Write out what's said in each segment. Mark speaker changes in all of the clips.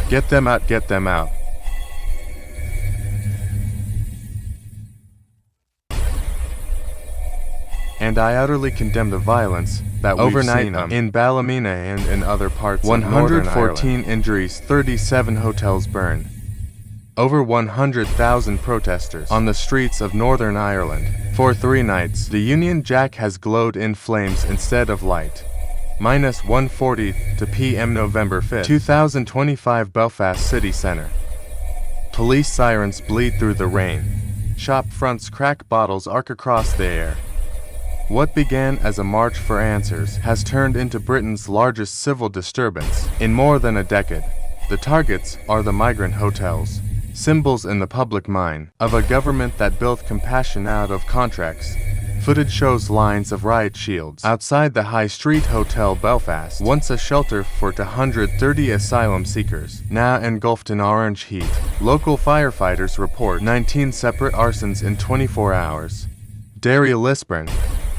Speaker 1: Get them out, get them out. And I utterly condemn the violence that we've seen in Ballymena and in other parts of Northern Ireland. 114 injuries, 37 hotels burned. Over 100,000 protesters on the streets of Northern Ireland. For 3 nights, the Union Jack has glowed in flames instead of light. Minus 1:40 to p.m. November 5, 2025, Belfast City Centre. Police sirens bleed through the rain. Shop fronts crack, bottles arc across the air. What began as a march for answers has turned into Britain's largest civil disturbance in more than a decade. The targets are the migrant hotels, symbols in the public mind of a government that built compassion out of contracts. Footage shows lines of riot shields outside the High Street Hotel Belfast, once a shelter for 230 asylum seekers, now engulfed in orange heat. Local firefighters report 19 separate arsons in 24 hours. Derry, Lisburn,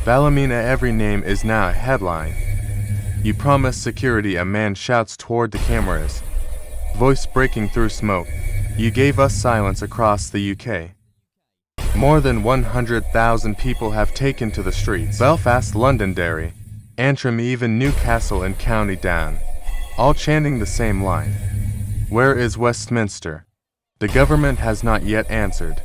Speaker 1: Ballymena, every name is now a headline. You promised security, a man shouts toward the cameras, voice breaking through smoke. You gave us silence across the UK. More than 100,000 people have taken to the streets. Belfast, Londonderry, Antrim, even Newcastle and County Down, all chanting the same line. Where is Westminster? The government has not yet answered.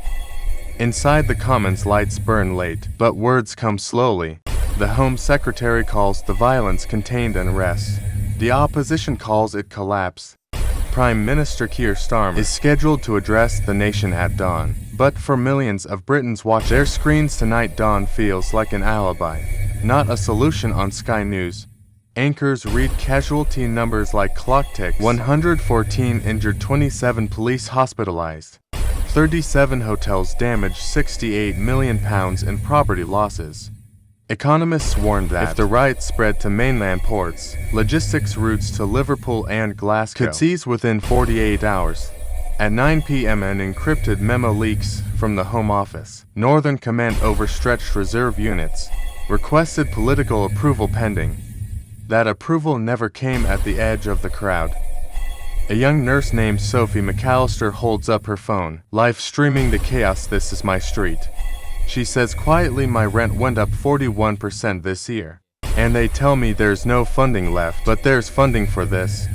Speaker 1: Inside the Commons, lights burn late, but words come slowly. The Home Secretary calls the violence contained unrest. The opposition calls it collapse. Prime Minister Keir Starmer is scheduled to address the nation at dawn. But for millions of Britons watching their screens tonight, dawn feels like an alibi, not a solution. On Sky News, anchors read casualty numbers like clock ticks: 114 injured, 27 police hospitalized. 37 hotels damaged, £68 million in property losses. Economists warned that if the riots spread to mainland ports, logistics routes to Liverpool and Glasgow could cease within 48 hours. At 9 p.m. an encrypted memo leaks from the Home Office. Northern Command overstretched reserve units, requested political approval pending. That approval never came. At the edge of the crowd, a young nurse named Sophie McAllister holds up her phone, live streaming the chaos. This is my street. She says quietly, my rent went up 41% this year. And they tell me there's no funding left, but there's funding for this.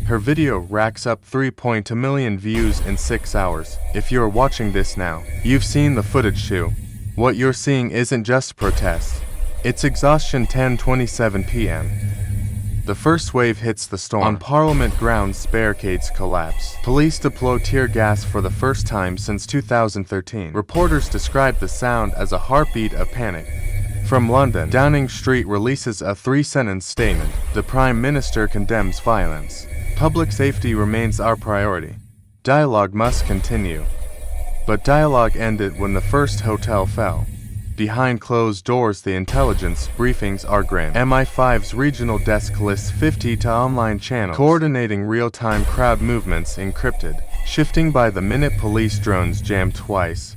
Speaker 1: Her video racks up 3.2 million views in 6 hours. If you're watching this now, you've seen the footage too. What you're seeing isn't just protest. It's exhaustion. 10:27 p.m. The first wave hits the storm. On Parliament grounds, barricades collapse. Police deploy tear gas for the first time since 2013. Reporters describe the sound as a heartbeat of panic. From London, Downing Street releases a 3-sentence statement. The Prime Minister condemns violence. Public safety remains our priority. Dialogue must continue. But dialogue ended when the first hotel fell. Behind closed doors, the intelligence briefings are grim. MI5's regional desk lists 50 to online channels, coordinating real-time crowd movements encrypted. Shifting by the minute, police drones jammed twice.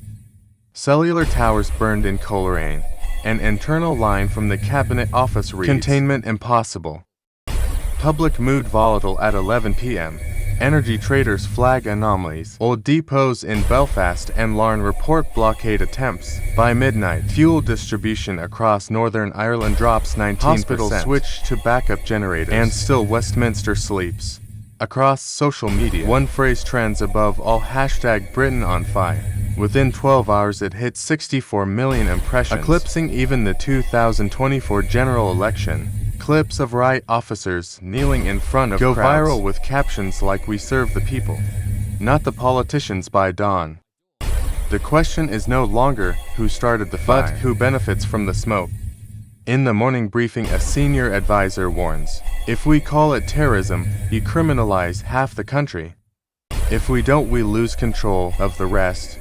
Speaker 1: Cellular towers burned in Coleraine. An internal line from the Cabinet Office reads, containment impossible. Public mood volatile at 11 p.m. Energy traders flag anomalies. Old depots in Belfast and Larne report blockade attempts. By midnight, fuel distribution across Northern Ireland drops 19%. Hospitals switch to backup generators. And still Westminster sleeps. Across social media, one phrase trends above all: hashtag Britain on fire. Within 12 hours it hit 64 million impressions, eclipsing even the 2024 general election. Clips of riot officers kneeling in front of crowds go viral with captions like "We serve the people, not the politicians." By dawn, the question is no longer who started the fire, but who benefits from the smoke. In the morning briefing, a senior advisor warns, if we call it terrorism, you criminalize half the country. If we don't, we lose control of the rest.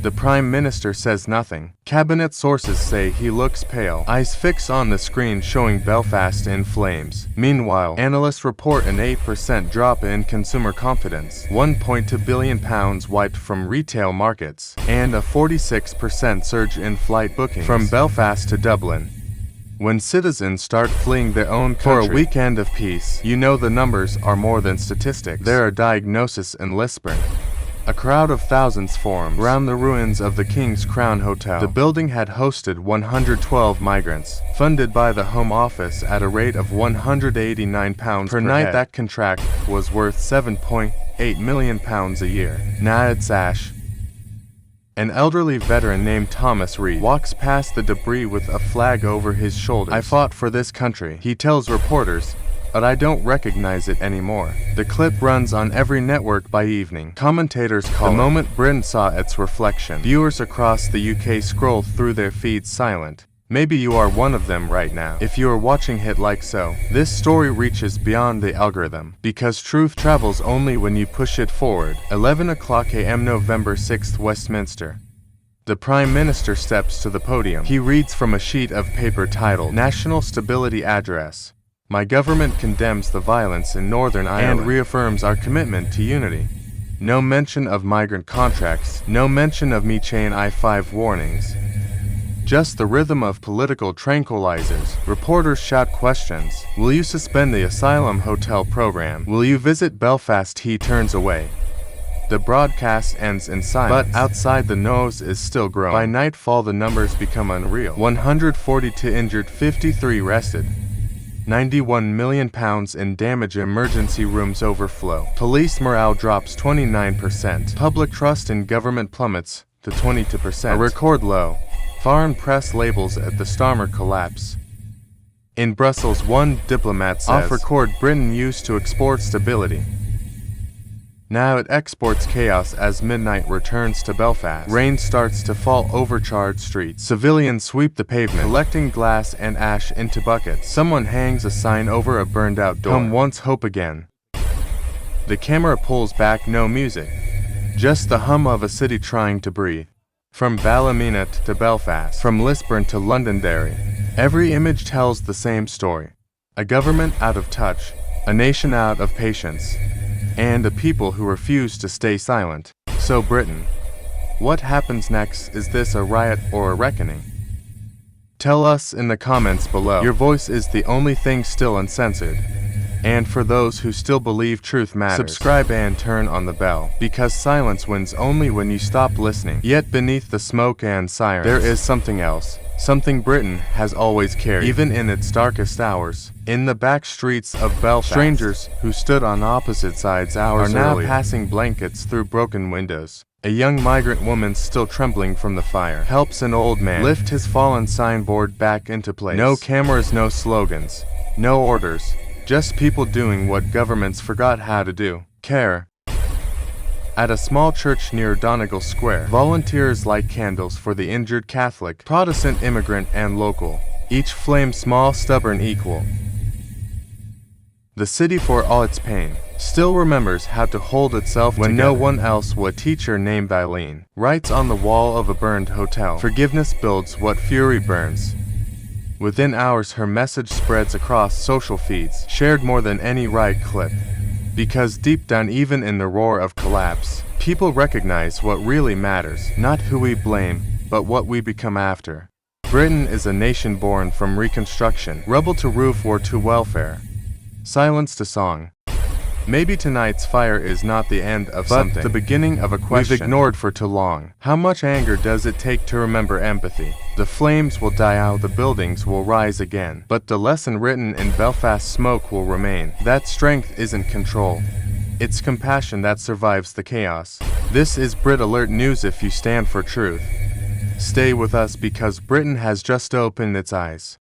Speaker 1: The Prime Minister says nothing. Cabinet sources say he looks pale, eyes fixed on the screen showing Belfast in flames. Meanwhile, analysts report an 8% drop in consumer confidence, £1.2 billion wiped from retail markets, and a 46% surge in flight bookings from Belfast to Dublin. When citizens start fleeing their own country for a weekend of peace, you know the numbers are more than statistics. There are diagnoses in Lisbon. A crowd of thousands formed around the ruins of the King's Crown Hotel. The building had hosted 112 migrants, funded by the Home Office at a rate of £189 per night.
Speaker 2: head.
Speaker 1: That contract was worth £7.8 million a year. Naad Sash, an elderly veteran named Thomas Reed, walks past the debris with a flag over his shoulders. "I fought for this country," he tells reporters, "but I don't recognize it anymore." The clip runs on every network by evening. Commentators call the moment Britain saw its reflection. Viewers across the UK scroll through their feeds silent. Maybe you are one of them right now. If you are watching Hit Like So, this story reaches beyond the algorithm, because truth travels only when you push it forward. 11 o'clock a.m. November 6th, Westminster. The Prime Minister steps to the podium. He reads from a sheet of paper titled National Stability Address. "My government condemns the violence in Northern Ireland and reaffirms our commitment to unity." No mention of migrant contracts, no mention of Methane I-5 warnings. Just the rhythm of political tranquilizers. Reporters shout questions. Will you suspend the asylum hotel program? Will you visit Belfast? He turns away. The broadcast ends in silence, but outside the noise is still growing. By nightfall the numbers become unreal. 142 injured, 53 arrested. £91 million in damage. Emergency rooms overflow. Police morale drops 29%. Public trust in government plummets to 22%. A record low. Foreign press labels at the Starmer collapse. In Brussels, one diplomat says, "Off record, Britain used to export stability. Now it exports chaos." As midnight returns to Belfast, rain starts to fall overcharged streets. Civilians sweep the pavement, collecting glass and ash into buckets. Someone hangs a sign over a burned-out door. "Come once, hope again." The camera pulls back, no music. Just the hum of a city trying to breathe. From Ballymena to Belfast, from Lisburn to Londonderry, every image tells the same story. A government out of touch, a nation out of patience, and a people who refuse to stay silent. So Britain, what happens next? Is this a riot or a reckoning? Tell us in the comments below. Your voice is the only thing still uncensored. And for those who still believe truth matters, subscribe and turn on the bell, because silence wins only when you stop listening. Yet beneath the smoke and sirens, there is something else. Something Britain has always carried, even in its darkest hours. In the back streets of Belfast, strangers who stood on opposite sides hours earlier are now passing blankets through broken windows. A young migrant woman, still trembling from the fire, helps an old man lift his fallen signboard back into place. No cameras, no slogans, no orders. Just people doing what governments forgot how to do. Care. At a small church near Donegal Square, volunteers light candles for the injured Catholic, Protestant, immigrant, and local. Each flame small, stubborn, equal. The city, for all its pain, still remembers how to hold itself when together. No one else will. A teacher named Eileen writes on the wall of a burned hotel, "Forgiveness builds what fury burns." Within hours, her message spreads across social feeds, shared more than any riot clip. Because deep down, even in the roar of collapse, people recognize what really matters, not who we blame, but what we become after. Britain is a nation born from reconstruction, rubble to roof, war to welfare, silence to song. Maybe tonight's fire is not the end of something, but the beginning of a question we've ignored for too long. How much anger does it take to remember empathy? The flames will die out, the buildings will rise again, but the lesson written in Belfast smoke will remain. That strength isn't control. It's compassion that survives the chaos. This is Brit Alert News. If you stand for truth, stay with us, because Britain has just opened its eyes.